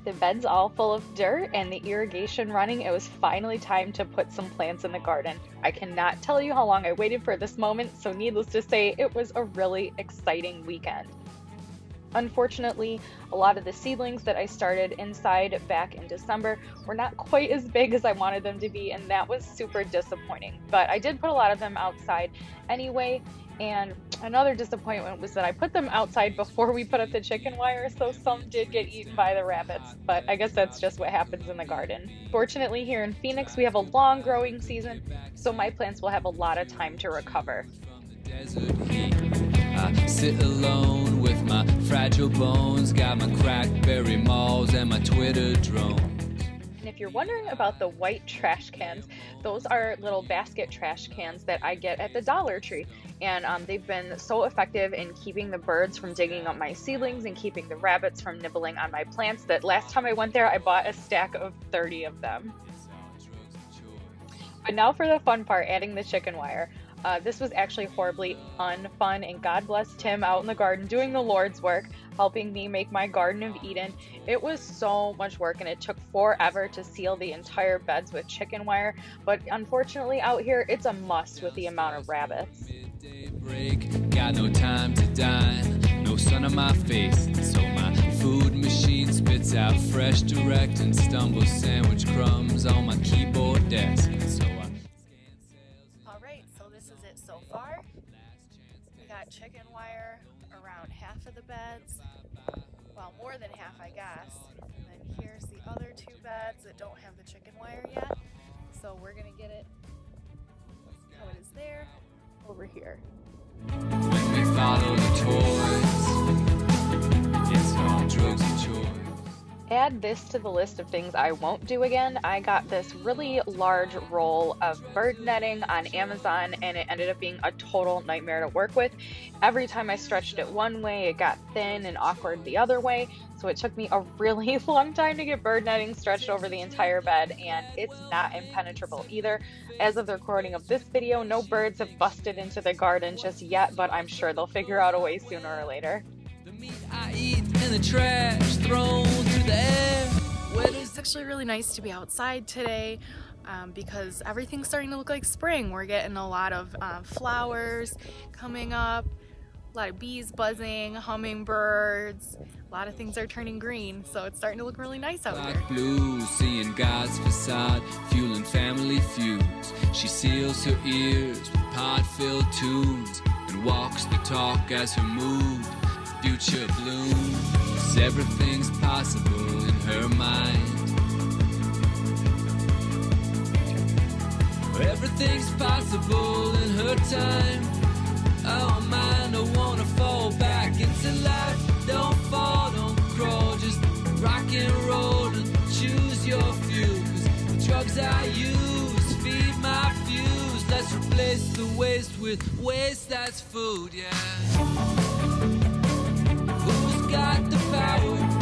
The bed's all full of dirt and the irrigation running, it was finally time to put some plants in the garden. I cannot tell you how long I waited for this moment, so needless to say, it was a really exciting weekend. Unfortunately, a lot of the seedlings that I started inside back in December were not quite as big as I wanted them to be, and that was super disappointing. But I did put a lot of them outside anyway, and another disappointment was that I put them outside before we put up the chicken wire, so some did get eaten by the rabbits, but I guess that's just what happens in the garden. Fortunately, here in Phoenix, we have a long growing season, so my plants will have a lot of time to recover. I sit alone with my fragile bones, got my crackberry malls and my Twitter drone. And if you're wondering about the white trash cans, those are little basket trash cans that I get at the Dollar Tree. And they've been so effective in keeping the birds from digging up my seedlings and keeping the rabbits from nibbling on my plants that last time I went there, I bought a stack of 30 of them. But now for the fun part, adding the chicken wire. This was actually horribly unfun, and God bless Tim out in the garden doing the Lord's work, helping me make my Garden of Eden. It was so much work and it took forever to seal the entire beds with chicken wire, but unfortunately out here it's a must with the amount of rabbits. Break, got no time to dine, no sun on my face, so my food machine spits out fresh, direct, and stumbles sandwich crumbs on my keyboard desk. So far, we got chicken wire around half of the beds, well, more than half, I guess. And then here's the other two beds that don't have the chicken wire yet, so we're gonna get it how it is there over here. When we follow the toys, it's all drugs and joy. Add this to the list of things I won't do again. I got this really large roll of bird netting on Amazon and it ended up being a total nightmare to work with. Every time I stretched it one way, it got thin and awkward the other way. So it took me a really long time to get bird netting stretched over the entire bed, and it's not impenetrable either. As of the recording of this video, no birds have busted into the garden just yet, but I'm sure they'll figure out a way sooner or later. The meat I eat in the trash thrown through the air. It's actually really nice to be outside today because everything's starting to look like spring. We're getting a lot of flowers coming up, a lot of bees buzzing, hummingbirds, a lot of things are turning green, so it's starting to look really nice out here. Black blue, seeing God's facade, fueling family feuds. She seals her ears with pod-filled tunes and walks the talk as her mood. Future blooms, 'cause everything's possible in her mind. Everything's possible in her time. Oh man, I wanna fall back into life. Don't fall, don't crawl, just rock and roll and choose your few. 'Cause the drugs I use feed my fuse. Let's replace the waste with waste that's food, yeah. Who's got the power?